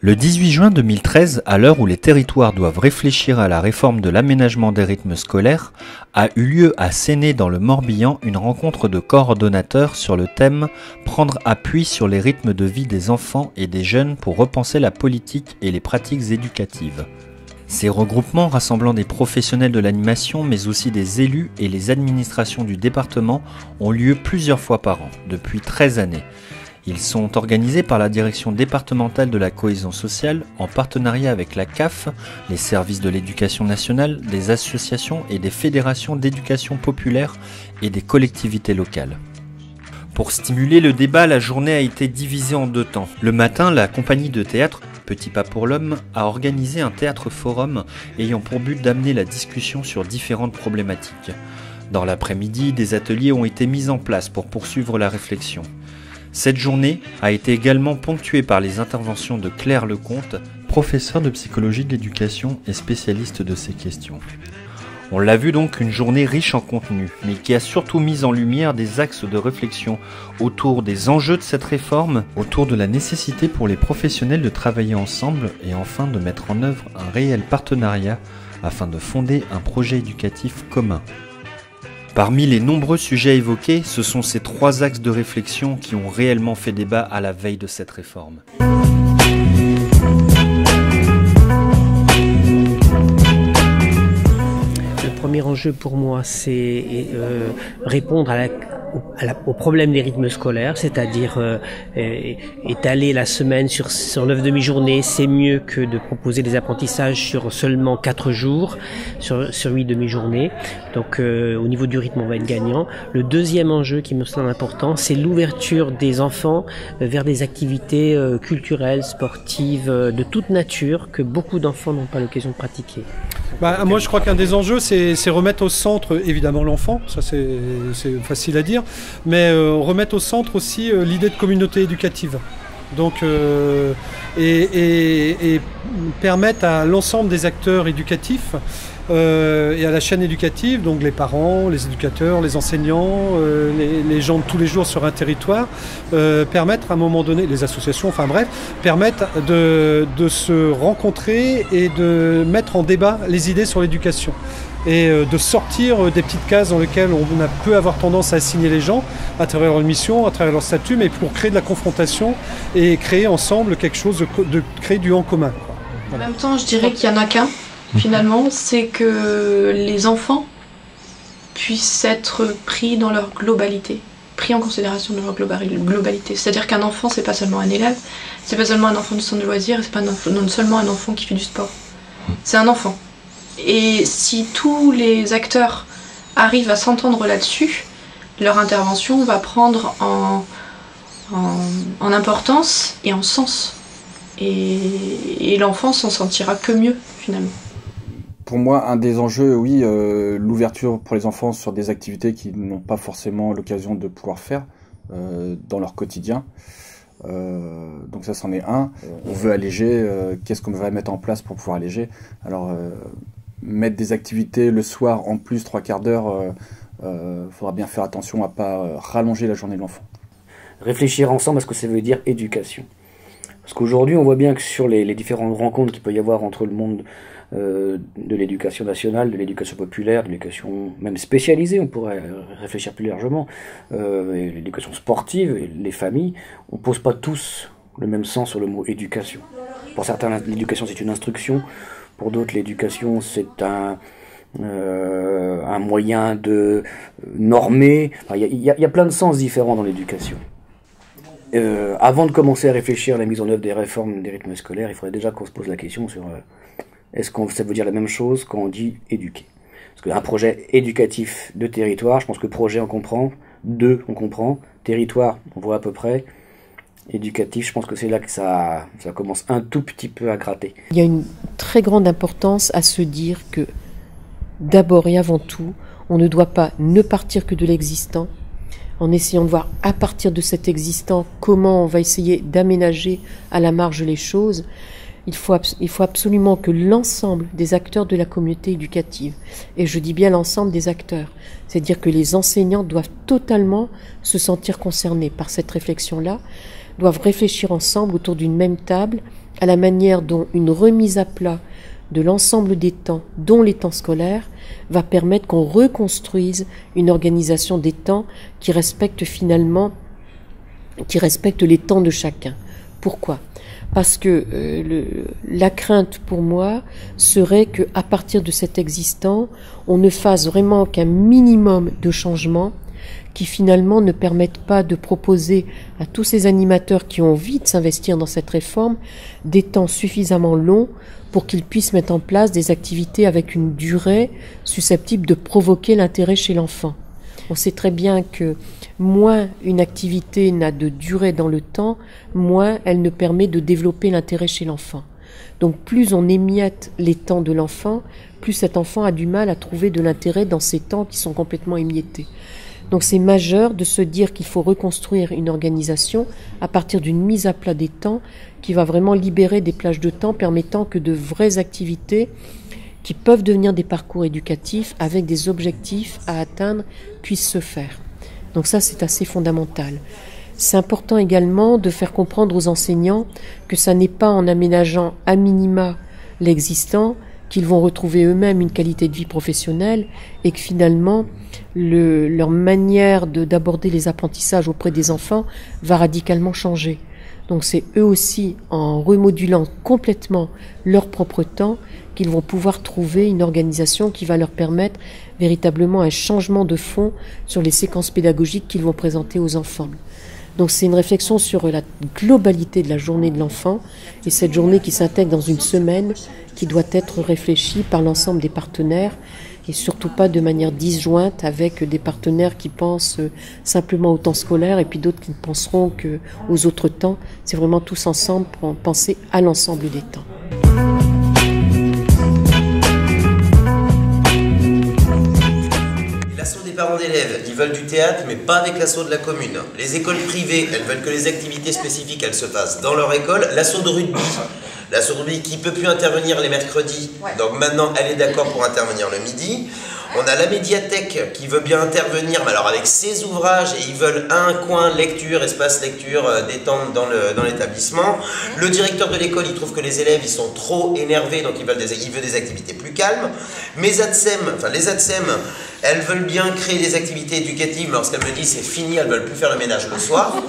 Le 18 juin 2013, à l'heure où les territoires doivent réfléchir à la réforme de l'aménagement des rythmes scolaires, a eu lieu à Séné dans le Morbihan une rencontre de coordonnateurs sur le thème « Prendre appui sur les rythmes de vie des enfants et des jeunes pour repenser la politique et les pratiques éducatives ». Ces regroupements rassemblant des professionnels de l'animation mais aussi des élus et les administrations du département ont lieu plusieurs fois par an, depuis 13 années. Ils sont organisés par la Direction départementale de la cohésion sociale en partenariat avec la CAF, les services de l'éducation nationale, des associations et des fédérations d'éducation populaire et des collectivités locales. Pour stimuler le débat, la journée a été divisée en deux temps. Le matin, la compagnie de théâtre Petit Pas pour l'Homme a organisé un théâtre forum ayant pour but d'amener la discussion sur différentes problématiques. Dans l'après-midi, des ateliers ont été mis en place pour poursuivre la réflexion. Cette journée a été également ponctuée par les interventions de Claire Lecomte, professeure de psychologie de l'éducation et spécialiste de ces questions. On l'a vu donc, une journée riche en contenu, mais qui a surtout mis en lumière des axes de réflexion autour des enjeux de cette réforme, autour de la nécessité pour les professionnels de travailler ensemble et enfin de mettre en œuvre un réel partenariat afin de fonder un projet éducatif commun. Parmi les nombreux sujets évoqués, ce sont ces trois axes de réflexion qui ont réellement fait débat à la veille de cette réforme. Le premier enjeu pour moi, c'est répondre au problème des rythmes scolaires, c'est-à-dire étaler la semaine sur 9 demi-journées, c'est mieux que de proposer des apprentissages sur seulement 4 jours, sur 8 demi-journées. Donc au niveau du rythme, on va être gagnant. Le deuxième enjeu qui me semble important, c'est l'ouverture des enfants vers des activités culturelles, sportives, de toute nature, que beaucoup d'enfants n'ont pas l'occasion de pratiquer. Moi je crois qu'un des enjeux c'est remettre au centre évidemment l'enfant, ça c'est facile à dire, mais remettre au centre aussi l'idée de communauté éducative. Donc et permettre à l'ensemble des acteurs éducatifs et à la chaîne éducative, donc les parents, les éducateurs, les enseignants, les gens de tous les jours sur un territoire, permettre à un moment donné, les associations, enfin bref, permettre de se rencontrer et de mettre en débat les idées sur l'éducation. Et de sortir des petites cases dans lesquelles on peut avoir tendance à assigner les gens à travers leur mission, à travers leur statut, mais pour créer de la confrontation et créer ensemble quelque chose, de créer du en commun. En même temps, je dirais qu'il n'y en a qu'un, finalement, c'est que les enfants puissent être pris dans leur globalité, pris en considération dans leur globalité. C'est-à-dire qu'un enfant, c'est pas seulement un élève, c'est pas seulement un enfant du centre de loisirs, c'est pas non seulement un enfant qui fait du sport. C'est un enfant. Et si tous les acteurs arrivent à s'entendre là-dessus, leur intervention va prendre en importance et en sens. Et l'enfant s'en sentira que mieux, finalement. Pour moi, un des enjeux, oui, l'ouverture pour les enfants sur des activités qu'ils n'ont pas forcément l'occasion de pouvoir faire dans leur quotidien. Donc ça, c'en est un. On veut alléger. Qu'est-ce qu'on va mettre en place pour pouvoir alléger? Alors, mettre des activités le soir en plus, 3/4 d'heure, faudra bien faire attention à pas rallonger la journée de l'enfant. Réfléchir ensemble à ce que ça veut dire éducation. Parce qu'aujourd'hui, on voit bien que sur les différentes rencontres qu'il peut y avoir entre le monde de l'éducation nationale, de l'éducation populaire, de l'éducation même spécialisée, on pourrait réfléchir plus largement, l'éducation sportive, et les familles, on ne pose pas tous le même sens sur le mot éducation. Pour certains, l'éducation c'est une instruction, pour d'autres l'éducation c'est un moyen de normer. Il y a plein de sens différents dans l'éducation. Avant de commencer à réfléchir à la mise en œuvre des réformes des rythmes scolaires, il faudrait déjà qu'on se pose la question sur est-ce que ça veut dire la même chose quand on dit éduquer. Parce qu'un projet éducatif de territoire, je pense que projet on comprend, on comprend, territoire on voit à peu près, éducatif, je pense que c'est là que ça commence un tout petit peu à gratter. Il y a une très grande importance à se dire que d'abord et avant tout, on ne doit pas ne partir que de l'existant, en essayant de voir à partir de cet existant comment on va essayer d'aménager à la marge les choses. Il faut absolument que l'ensemble des acteurs de la communauté éducative, et je dis bien l'ensemble des acteurs, c'est-à-dire que les enseignants doivent totalement se sentir concernés par cette réflexion-là, doivent réfléchir ensemble autour d'une même table à la manière dont une remise à plat de l'ensemble des temps, dont les temps scolaires, va permettre qu'on reconstruise une organisation des temps qui respecte finalement, qui respecte les temps de chacun. Pourquoi ? Parce que la crainte pour moi serait qu'à partir de cet existant, on ne fasse vraiment qu'un minimum de changements qui finalement ne permettent pas de proposer à tous ces animateurs qui ont envie de s'investir dans cette réforme des temps suffisamment longs pour qu'ils puissent mettre en place des activités avec une durée susceptible de provoquer l'intérêt chez l'enfant. On sait très bien que moins une activité n'a de durée dans le temps, moins elle ne permet de développer l'intérêt chez l'enfant. Donc plus on émiette les temps de l'enfant, plus cet enfant a du mal à trouver de l'intérêt dans ces temps qui sont complètement émiettés. Donc c'est majeur de se dire qu'il faut reconstruire une organisation à partir d'une mise à plat des temps qui va vraiment libérer des plages de temps permettant que de vraies activités qui peuvent devenir des parcours éducatifs avec des objectifs à atteindre puissent se faire. Donc ça, c'est assez fondamental. C'est important également de faire comprendre aux enseignants que ça n'est pas en aménageant à minima l'existant qu'ils vont retrouver eux-mêmes une qualité de vie professionnelle et que finalement leur manière d'aborder les apprentissages auprès des enfants va radicalement changer. Donc c'est eux aussi, en remodulant complètement leur propre temps, qu'ils vont pouvoir trouver une organisation qui va leur permettre véritablement un changement de fond sur les séquences pédagogiques qu'ils vont présenter aux enfants. Donc c'est une réflexion sur la globalité de la journée de l'enfant et cette journée qui s'intègre dans une semaine qui doit être réfléchie par l'ensemble des partenaires et surtout pas de manière disjointe avec des partenaires qui pensent simplement au temps scolaire et puis d'autres qui ne penseront qu'aux autres temps. C'est vraiment tous ensemble pour penser à l'ensemble des temps. L'asso des parents d'élèves, ils veulent du théâtre, mais pas avec l'asso de la commune. Les écoles privées, elles veulent que les activités spécifiques, elles se passent dans leur école. L'asso de rugby, qui ne peut plus intervenir les mercredis, donc maintenant elle est d'accord pour intervenir le midi. On a la médiathèque qui veut bien intervenir, mais alors avec ses ouvrages, et ils veulent un coin lecture, espace lecture détente dans l'établissement. Le directeur de l'école, il trouve que les élèves, ils sont trop énervés, donc il veut des activités plus calmes. Mais les ATSEM, elles veulent bien créer des activités éducatives, mais lorsqu'elles me disent c'est fini, elles veulent plus faire le ménage le soir.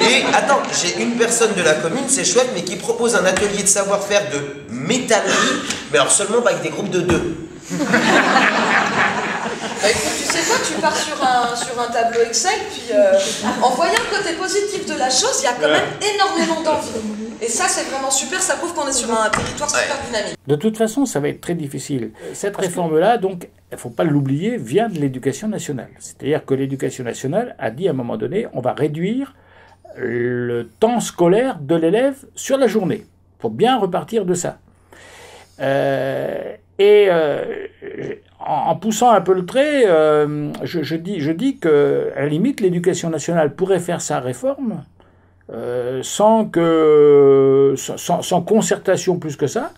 Et attends, j'ai une personne de la commune, c'est chouette, mais qui propose un atelier de savoir-faire de métallerie, mais alors seulement avec des groupes de 2. Bah écoute, tu sais quoi, tu pars sur un tableau Excel, puis en voyant le côté positif de la chose, il y a quand même énormément d'envie. Et ça, c'est vraiment super, ça prouve qu'on est sur un territoire super dynamique. De toute façon, ça va être très difficile. Cette réforme-là, donc, il ne faut pas l'oublier, vient de l'éducation nationale. C'est-à-dire que l'éducation nationale a dit à un moment donné, on va réduire le temps scolaire de l'élève sur la journée. Il faut bien repartir de ça. En poussant un peu le trait, je dis que, à la limite, l'éducation nationale pourrait faire sa réforme sans concertation plus que ça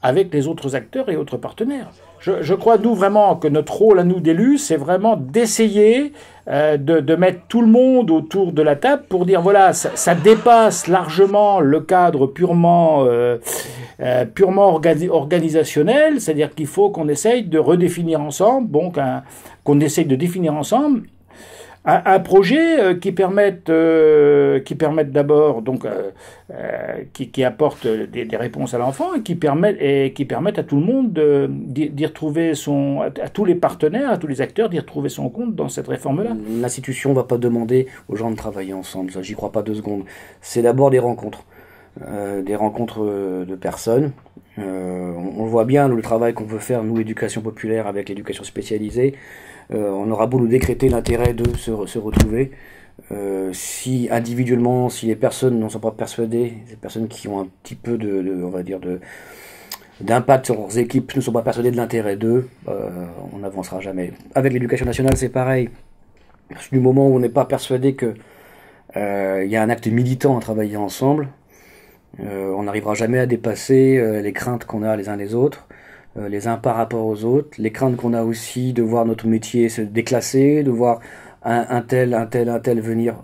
avec les autres acteurs et autres partenaires. Je crois, nous, vraiment, que notre rôle à nous d'élus, c'est vraiment d'essayer de mettre tout le monde autour de la table pour dire, voilà, ça dépasse largement le cadre purement organisationnel, c'est-à-dire qu'il faut qu'on essaye de redéfinir ensemble, qu'on essaye de définir ensemble un projet qui permette d'abord qui apporte des réponses à l'enfant et qui permette à tout le monde d'y retrouver à tous les partenaires, à tous les acteurs d'y retrouver son compte dans cette réforme-là. L'institution ne va pas demander aux gens de travailler ensemble, ça j'y crois pas 2 secondes. C'est d'abord des rencontres de personnes. On voit bien le travail qu'on veut faire, nous, éducation populaire, avec l'éducation spécialisée. On aura beau nous décréter l'intérêt de se retrouver. Si individuellement, si les personnes n'en sont pas persuadées, les personnes qui ont un petit peu d'impact sur leurs équipes ne sont pas persuadées de l'intérêt d'eux, on n'avancera jamais. Avec l'éducation nationale, c'est pareil. Du moment où on n'est pas persuadé que y a un acte militant à travailler ensemble, on n'arrivera jamais à dépasser les craintes qu'on a les uns les autres, les uns par rapport aux autres, les craintes qu'on a aussi de voir notre métier se déclasser, de voir un tel venir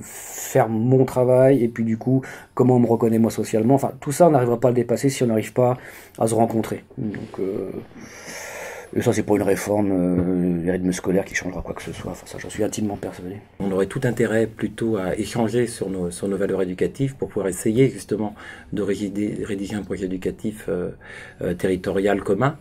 faire mon travail, et puis du coup, comment on me reconnaît moi socialement. Enfin, tout ça, on n'arrivera pas à le dépasser si on n'arrive pas à se rencontrer. Donc, et ça, c'est pour une réforme des rythmes scolaires qui changera quoi que ce soit. Enfin, ça, j'en suis intimement persuadé. On aurait tout intérêt plutôt à échanger sur nos valeurs éducatives pour pouvoir essayer justement de rédiger un projet éducatif territorial commun.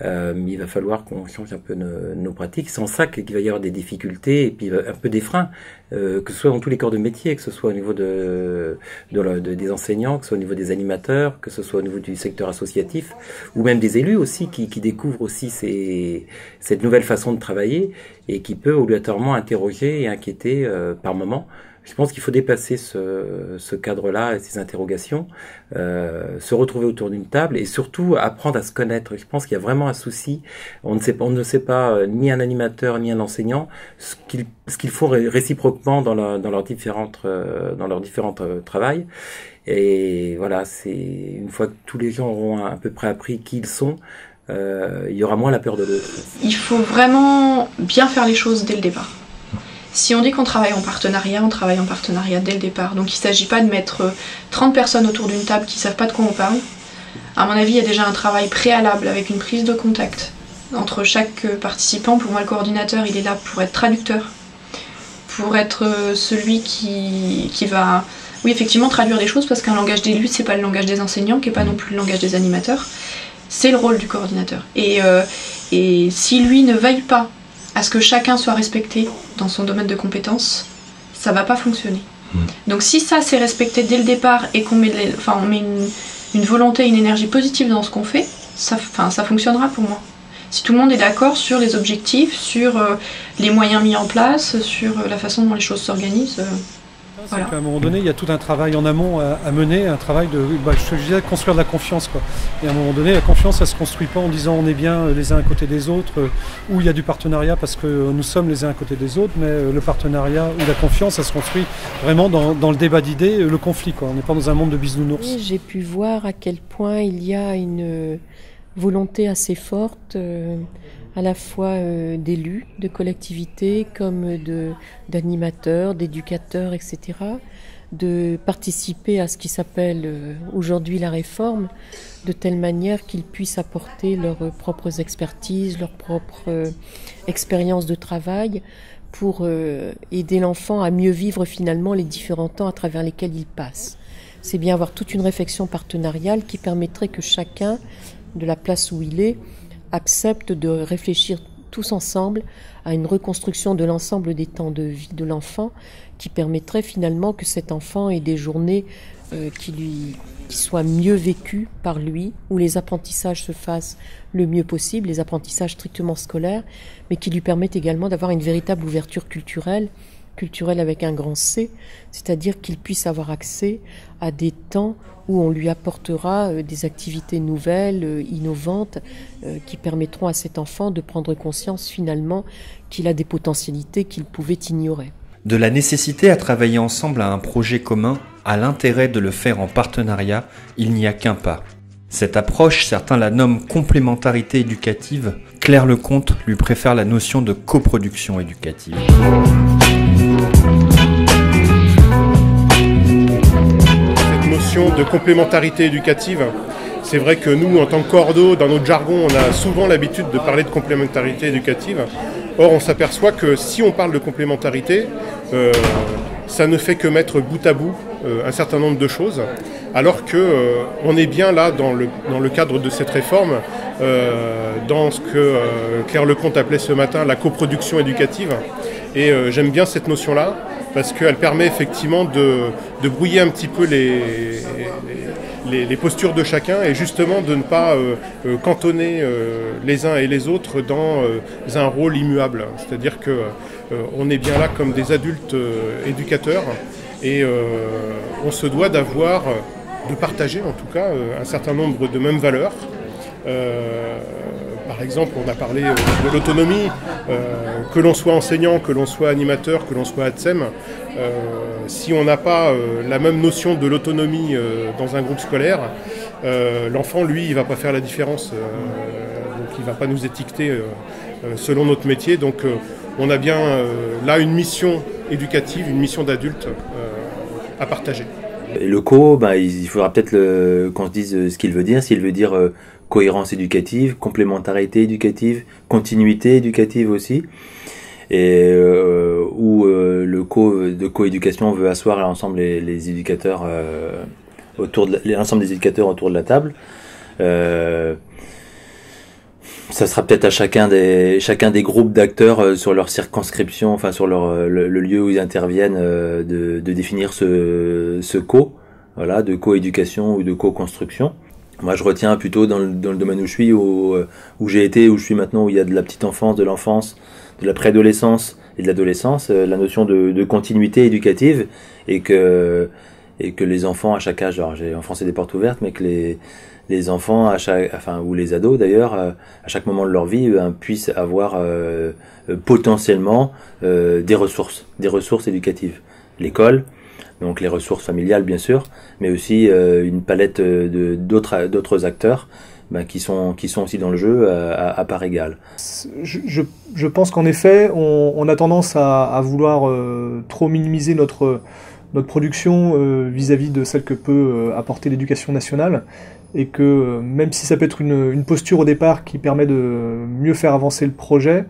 Il va falloir qu'on change un peu nos pratiques. Sans ça qu'il va y avoir des difficultés et puis un peu des freins, que ce soit dans tous les corps de métier, que ce soit au niveau des enseignants, que ce soit au niveau des animateurs, que ce soit au niveau du secteur associatif, ou même des élus aussi qui découvrent aussi cette nouvelle façon de travailler et qui peut obligatoirement interroger et inquiéter par moment. Je pense qu'il faut dépasser ce cadre-là et ces interrogations, se retrouver autour d'une table et surtout apprendre à se connaître. Je pense qu'il y a vraiment un souci. On ne sait pas ni un animateur ni un enseignant ce qu'ils font réciproquement dans leurs différentes travails. Et voilà, c'est une fois que tous les gens auront à peu près appris qui ils sont, il y aura moins la peur de l'autre. Il faut vraiment bien faire les choses dès le départ. Si on dit qu'on travaille en partenariat, on travaille en partenariat dès le départ. Donc il ne s'agit pas de mettre 30 personnes autour d'une table qui ne savent pas de quoi on parle. À mon avis, il y a déjà un travail préalable avec une prise de contact entre chaque participant. Pour moi, le coordinateur, il est là pour être traducteur, pour être celui qui va, oui, effectivement, traduire des choses, parce qu'un langage d'élu, c'est pas le langage des enseignants, qui n'est pas non plus le langage des animateurs. C'est le rôle du coordinateur. Et si lui ne veille pas à ce que chacun soit respecté dans son domaine de compétences, ça va pas fonctionner. Donc si ça c'est respecté dès le départ et qu'on met, une volonté, une énergie positive dans ce qu'on fait, ça fonctionnera pour moi. Si tout le monde est d'accord sur les objectifs, sur les moyens mis en place, sur la façon dont les choses s'organisent. Voilà. À un moment donné, il y a tout un travail en amont à mener, un travail de, je te disais, construire de la confiance, quoi. Et à un moment donné, la confiance, elle se construit pas en disant on est bien les uns à côté des autres, ou il y a du partenariat parce que nous sommes les uns à côté des autres, mais le partenariat ou la confiance, elle se construit vraiment dans le débat d'idées, le conflit, quoi. On n'est pas dans un monde de bisounours. Oui, j'ai pu voir à quel point il y a une volonté assez forte, à la fois d'élus, de collectivités, comme d'animateurs, d'éducateurs, etc., de participer à ce qui s'appelle aujourd'hui la réforme, de telle manière qu'ils puissent apporter leurs propres expertises, leurs propres expériences de travail pour aider l'enfant à mieux vivre finalement les différents temps à travers lesquels il passe. C'est bien avoir toute une réflexion partenariale qui permettrait que chacun, de la place où il est, accepte de réfléchir tous ensemble à une reconstruction de l'ensemble des temps de vie de l'enfant qui permettrait finalement que cet enfant ait des journées qui soient mieux vécues par lui, où les apprentissages se fassent le mieux possible, les apprentissages strictement scolaires, mais qui lui permettent également d'avoir une véritable ouverture culturelle avec un grand C, c'est-à-dire qu'il puisse avoir accès à des temps où on lui apportera des activités nouvelles, innovantes, qui permettront à cet enfant de prendre conscience finalement qu'il a des potentialités qu'il pouvait ignorer. De la nécessité à travailler ensemble à un projet commun, à l'intérêt de le faire en partenariat, il n'y a qu'un pas. Cette approche, certains la nomment complémentarité éducative. Claire Lecomte lui préfère la notion de coproduction éducative. De complémentarité éducative. C'est vrai que nous, en tant que cordo, dans notre jargon, on a souvent l'habitude de parler de complémentarité éducative. Or, on s'aperçoit que si on parle de complémentarité, ça ne fait que mettre bout à bout un certain nombre de choses, alors que on est bien là dans le cadre de cette réforme, dans ce que Claire Lecomte appelait ce matin la coproduction éducative. Et j'aime bien cette notion-là, parce qu'elle permet effectivement de brouiller un petit peu les postures de chacun et justement de ne pas cantonner les uns et les autres dans un rôle immuable. C'est-à-dire qu'on est bien là comme des adultes éducateurs et on se doit de partager en tout cas un certain nombre de mêmes valeurs. Par exemple, on a parlé de l'autonomie, que l'on soit enseignant, que l'on soit animateur, que l'on soit ATSEM, si on n'a pas la même notion de l'autonomie dans un groupe scolaire, l'enfant, lui, il ne va pas faire la différence. Donc qui ne va pas nous étiqueter selon notre métier. Donc on a bien là une mission éducative, une mission d'adulte à partager. Et le co, il faudra peut-être qu'on se dise ce qu'il veut dire. S'il veut dire cohérence éducative, complémentarité éducative, continuité éducative aussi, et où le de coéducation veut asseoir l'ensemble les éducateurs l'ensemble des éducateurs autour de la table. Ça sera peut-être à chacun des groupes d'acteurs sur leur circonscription, enfin sur le lieu où ils interviennent, de définir ce voilà, de coéducation ou de co-construction. Moi, je retiens plutôt dans le domaine où je suis, où j'ai été, où je suis maintenant, où il y a de la petite enfance, de l'enfance, de la préadolescence et de l'adolescence, la notion de continuité éducative, et que les enfants à chaque âge, alors j'ai enfoncé des portes ouvertes, mais que les enfants ou les ados d'ailleurs, à chaque moment de leur vie, puissent avoir potentiellement des ressources éducatives. L'école, donc les ressources familiales bien sûr, mais aussi une palette d'autres acteurs qui sont aussi dans le jeu à part égale. Je pense qu'en effet, on a tendance à vouloir trop minimiser notre production vis-à-vis de celle que peut apporter l'éducation nationale, et que même si ça peut être une posture au départ qui permet de mieux faire avancer le projet,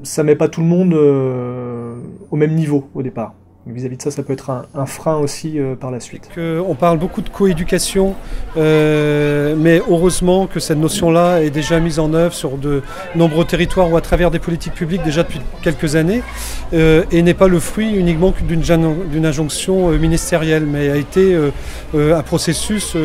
ça met pas tout le monde au même niveau au départ. Vis-à-vis de ça, ça peut être un frein aussi par la suite. On parle beaucoup de coéducation, mais heureusement que cette notion-là est déjà mise en œuvre sur de nombreux territoires ou à travers des politiques publiques déjà depuis quelques années, et n'est pas le fruit uniquement d'une injonction ministérielle, mais a été un processus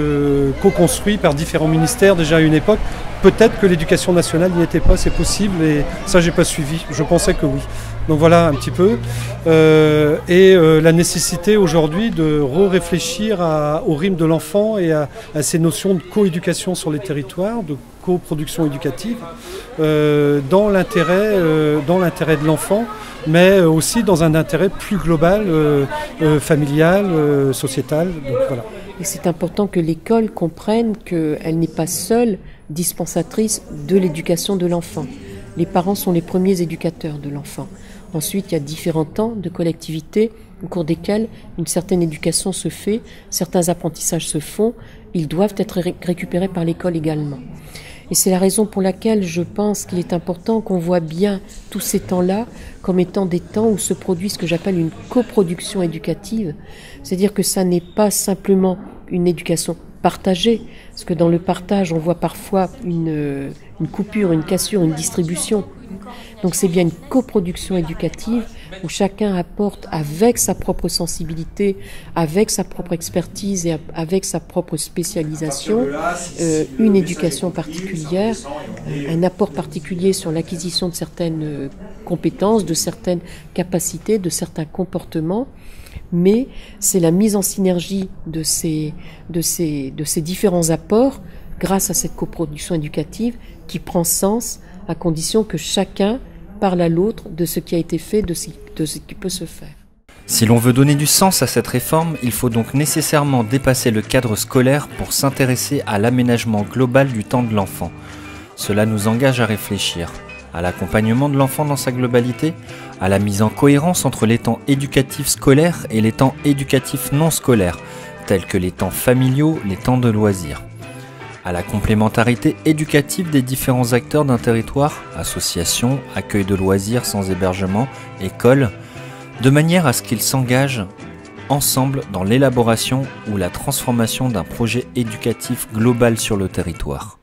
co-construit par différents ministères déjà à une époque. Peut-être que l'éducation nationale n'y était pas, c'est possible, et ça j'ai pas suivi, je pensais que oui. Donc voilà un petit peu, la nécessité aujourd'hui de réfléchir au rythme de l'enfant et à ces notions de coéducation sur les territoires, de coproduction éducative, dans l'intérêt de l'enfant, mais aussi dans un intérêt plus global, familial, sociétal. Donc voilà. Et c'est important que l'école comprenne qu'elle n'est pas seule dispensatrice de l'éducation de l'enfant. Les parents sont les premiers éducateurs de l'enfant. Ensuite, il y a différents temps de collectivité au cours desquels une certaine éducation se fait, certains apprentissages se font, ils doivent être récupérés par l'école également. Et c'est la raison pour laquelle je pense qu'il est important qu'on voit bien tous ces temps-là comme étant des temps où se produit ce que j'appelle une coproduction éducative. C'est-à-dire que ça n'est pas simplement une éducation partagée, parce que dans le partage, on voit parfois une coupure, une cassure, une distribution. Donc c'est bien une coproduction éducative où chacun apporte avec sa propre sensibilité, avec sa propre expertise et avec sa propre spécialisation une éducation particulière, un apport particulier sur l'acquisition de certaines compétences, de certaines capacités, de certains comportements. Mais c'est la mise en synergie de ces différents apports grâce à cette coproduction éducative qui prend sens à condition que chacun parle à l'autre de ce qui a été fait, de ce qui peut se faire. Si l'on veut donner du sens à cette réforme, il faut donc nécessairement dépasser le cadre scolaire pour s'intéresser à l'aménagement global du temps de l'enfant. Cela nous engage à réfléchir à l'accompagnement de l'enfant dans sa globalité, à la mise en cohérence entre les temps éducatifs scolaires et les temps éducatifs non scolaires, tels que les temps familiaux, les temps de loisirs, à la complémentarité éducative des différents acteurs d'un territoire, associations, accueil de loisirs sans hébergement, écoles, de manière à ce qu'ils s'engagent ensemble dans l'élaboration ou la transformation d'un projet éducatif global sur le territoire.